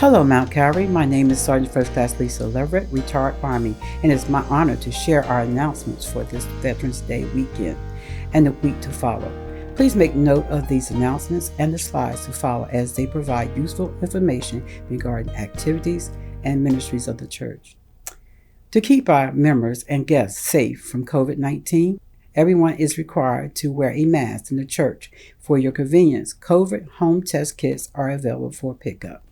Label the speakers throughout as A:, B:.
A: Hello, Mount Calvary. My name is Sergeant First Class Lisa Leverett, retired Army, and it's my honor to share our announcements for this Veterans Day weekend and the week to follow. Please make note of these announcements and the slides to follow as they provide useful information regarding activities and ministries of the church. To keep our members and guests safe from COVID-19, everyone is required to wear a mask in the church. For your convenience, COVID home test kits are available for pickup.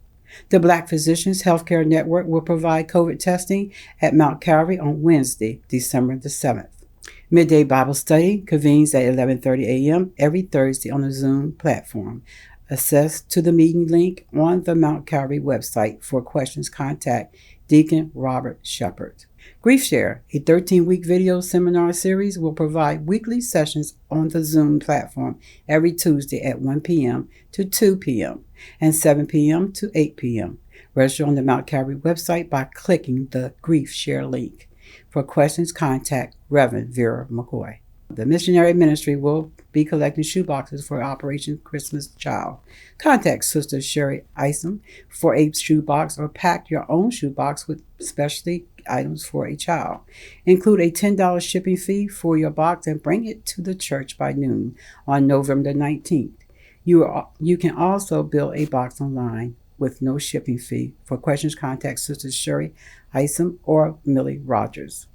A: The Black Physicians Healthcare Network will provide COVID testing at Mount Calvary on Wednesday, December the 7th. Midday Bible Study convenes at 11:30 a.m. every Thursday on the Zoom platform. Access to the meeting link on the Mount Calvary website. For questions, contact Deacon Robert Shepard. Grief Share, a 13-week video seminar series, will provide weekly sessions on the Zoom platform every Tuesday at 1 p.m. to 2 p.m. and 7 p.m. to 8 p.m. Register on the Mount Calvary website by clicking the Grief Share link. For questions, contact Reverend Vera McCoy. The missionary ministry will be collecting shoeboxes for Operation Christmas Child. Contact Sister Sherry Isom for a shoebox or pack your own shoebox with specialty items for a child. Include a $10 shipping fee for your box and bring it to the church by noon on November 19th. You can also build a box online with no shipping fee. For questions, contact Sister Sherry Isom or Millie Rogers.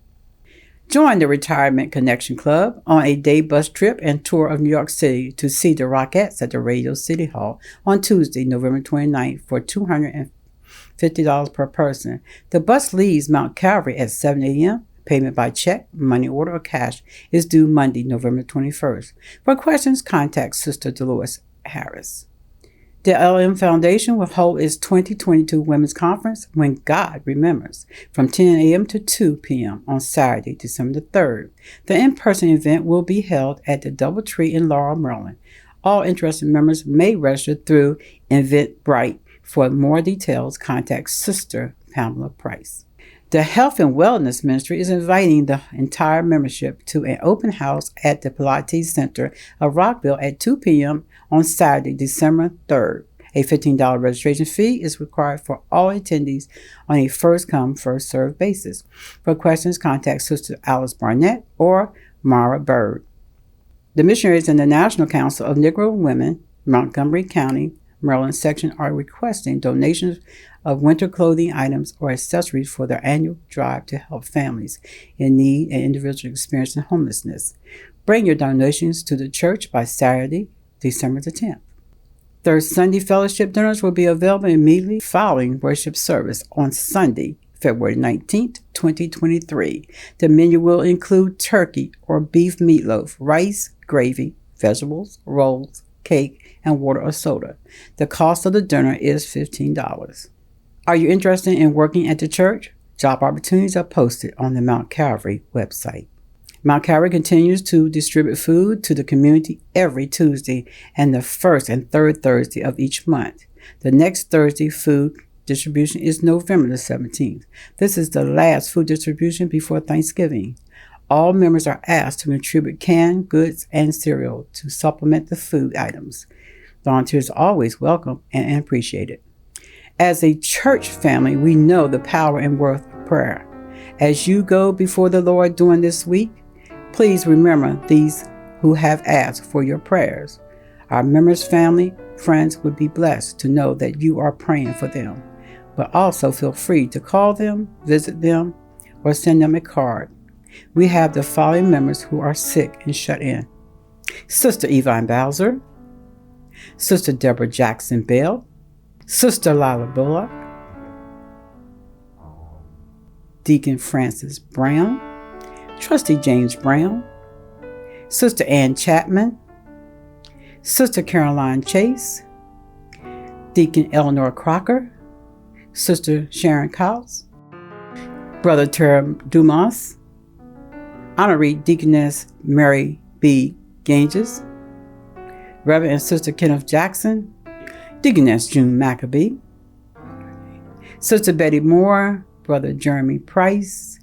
A: Join the Retirement Connection Club on a day bus trip and tour of New York City to see the Rockettes at the Radio City Hall on Tuesday, November 29th for $250 per person. The bus leaves Mount Calvary at 7 a.m. Payment by check, money order, or cash is due Monday, November 21st. For questions, contact Sister Dolores Harris. The LM Foundation will hold its 2022 Women's Conference, When God Remembers, from 10 a.m. to 2 p.m. on Saturday, December the 3rd. The in-person event will be held at the Doubletree in Laurel, Maryland. All interested members may register through Eventbrite. For more details, contact Sister Pamela Price. The Health and Wellness Ministry is inviting the entire membership to an open house at the Pilates Center of Rockville at 2 p.m. on Saturday, December 3rd. A $15 registration fee is required for all attendees on a first-come, first-served basis. For questions, contact Sister Alice Barnett or Mara Bird. The Missionaries in the National Council of Negro Women, Montgomery County, Maryland section are requesting donations of winter clothing items or accessories for their annual drive to help families in need and individuals experiencing homelessness. Bring your donations to the church by Saturday, December the 10th. Third Sunday fellowship dinners will be available immediately following worship service on Sunday, February 19th, 2023. The menu will include turkey or beef meatloaf, rice, gravy, vegetables, rolls, cake, and water or soda. The cost of the dinner is $15. Are you interested in working at the church? Job opportunities are posted on the Mount Calvary website. Mount Calvary continues to distribute food to the community every Tuesday and the first and third Thursday of each month. The next Thursday food distribution is November the 17th. This is the last food distribution before Thanksgiving. All members are asked to contribute canned goods and cereal to supplement the food items. Volunteers are always welcome and appreciated. As a church family, we know the power and worth of prayer. As you go before the Lord during this week, please remember these who have asked for your prayers. Our members' family, friends would be blessed to know that you are praying for them. But also feel free to call them, visit them, or send them a card. We have the following members who are sick and shut in: Sister Yvonne Bowser, Sister Deborah Jackson Bell, Sister Lila Bullock, Deacon Francis Brown, Trustee James Brown, Sister Ann Chapman, Sister Caroline Chase, Deacon Eleanor Crocker, Sister Sharon Coutts, Brother Terry Dumas, Honorary Deaconess Mary B. Ganges, Reverend and Sister Kenneth Jackson, Deaconess June Maccabee, Sister Betty Moore, Brother Jeremy Price,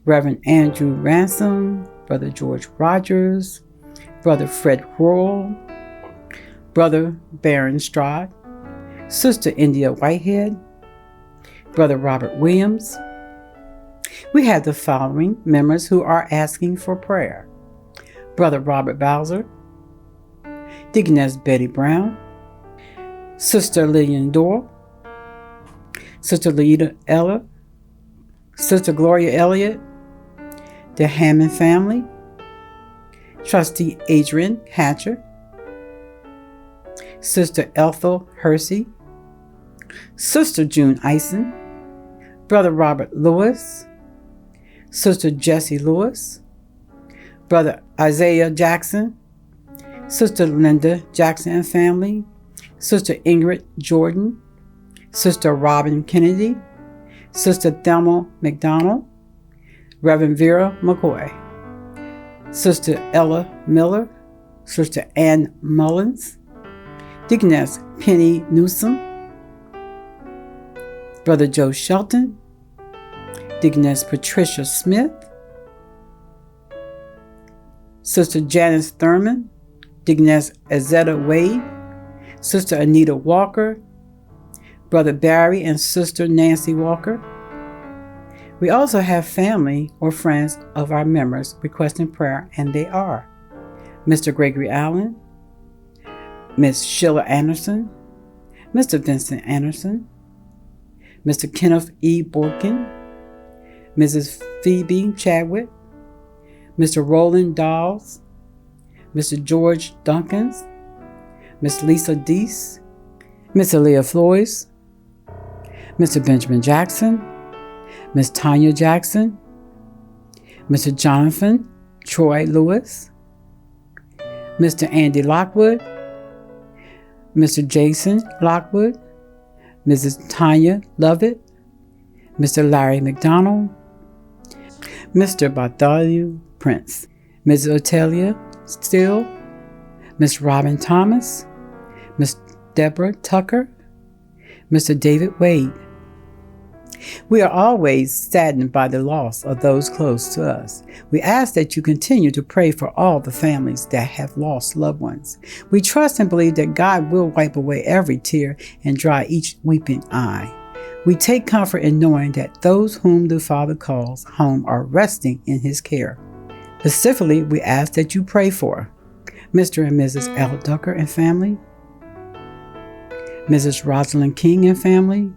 A: Reverend Andrew Ransom, Brother George Rogers, Brother Fred Worrell, Brother Baron Strad, Sister India Whitehead, Brother Robert Williams. We have the following members who are asking for prayer: Brother Robert Bowser, Deaconess Betty Brown, Sister Lillian Dorr, Sister Lita Ella, Sister Gloria Elliott, the Hammond family, Trustee Adrian Hatcher, Sister Ethel Hersey, Sister June Eisen, Brother Robert Lewis, Sister Jessie Lewis, Brother Isaiah Jackson, Sister Linda Jackson and family, Sister Ingrid Jordan, Sister Robin Kennedy, Sister Thelma McDonald, Reverend Vera McCoy, Sister Ella Miller, Sister Ann Mullins, Deaconess Penny Newsom, Brother Joe Shelton, Deaconess Patricia Smith, Sister Janice Thurman, Deaconess Azetta Wade, Sister Anita Walker, Brother Barry and Sister Nancy Walker. We also have family or friends of our members requesting prayer, and they are Mr. Gregory Allen, Miss Sheila Anderson, Mr. Vincent Anderson, Mr. Kenneth E. Borkin, Mrs. Phoebe Chadwick, Mr. Roland Dawes, Mr. George Duncans, Miss Lisa Deese, Miss Aaliyah Floyds, Mr. Benjamin Jackson, Miss Tanya Jackson, Mr. Jonathan Troy Lewis, Mr. Andy Lockwood, Mr. Jason Lockwood, Mrs. Tanya Lovett, Mr. Larry McDonald, Mr. Bartholomew Prince, Mrs. Otelia Steele, Miss Robin Thomas, Miss Deborah Tucker, Mr. David Wade. We are always saddened by the loss of those close to us. We ask that you continue to pray for all the families that have lost loved ones. We trust and believe that God will wipe away every tear and dry each weeping eye. We take comfort in knowing that those whom the Father calls home are resting in His care. Specifically, we ask that you pray for Mr. and Mrs. L. Ducker and family, Mrs. Rosalind King and family,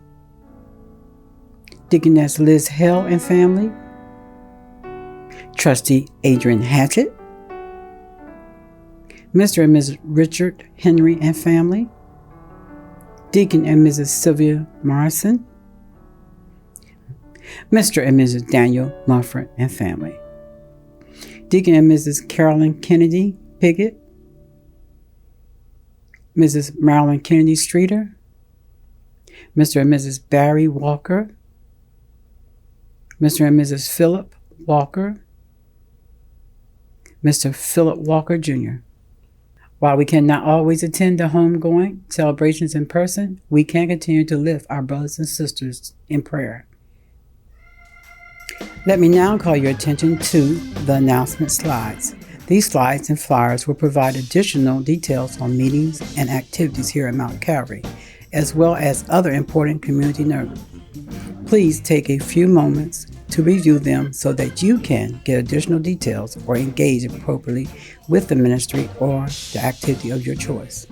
A: Deaconess Liz Hell and family, Trustee Adrian Hatchett, Mr. and Mrs. Richard Henry and family, Deacon and Mrs. Sylvia Morrison, Mr. and Mrs. Daniel Mumford and family, Deacon and Mrs. Carolyn Kennedy Piggott, Mrs. Marilyn Kennedy Streeter, Mr. and Mrs. Barry Walker, Mr. and Mrs. Philip Walker, Mr. Philip Walker Jr. While we cannot always attend the homegoing celebrations in person, we can continue to lift our brothers and sisters in prayer. Let me now call your attention to the announcement slides. These slides and flyers will provide additional details on meetings and activities here at Mount Calvary, as well as other important community notes. Please take a few moments to review them so that you can get additional details or engage appropriately with the ministry or the activity of your choice.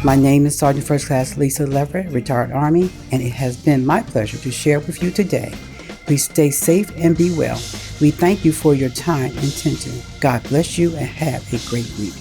A: My name is Sergeant First Class Lisa Leverett, retired Army, and it has been my pleasure to share with you today. Please stay safe and be well. We thank you for your time and attention. God bless you and have a great week.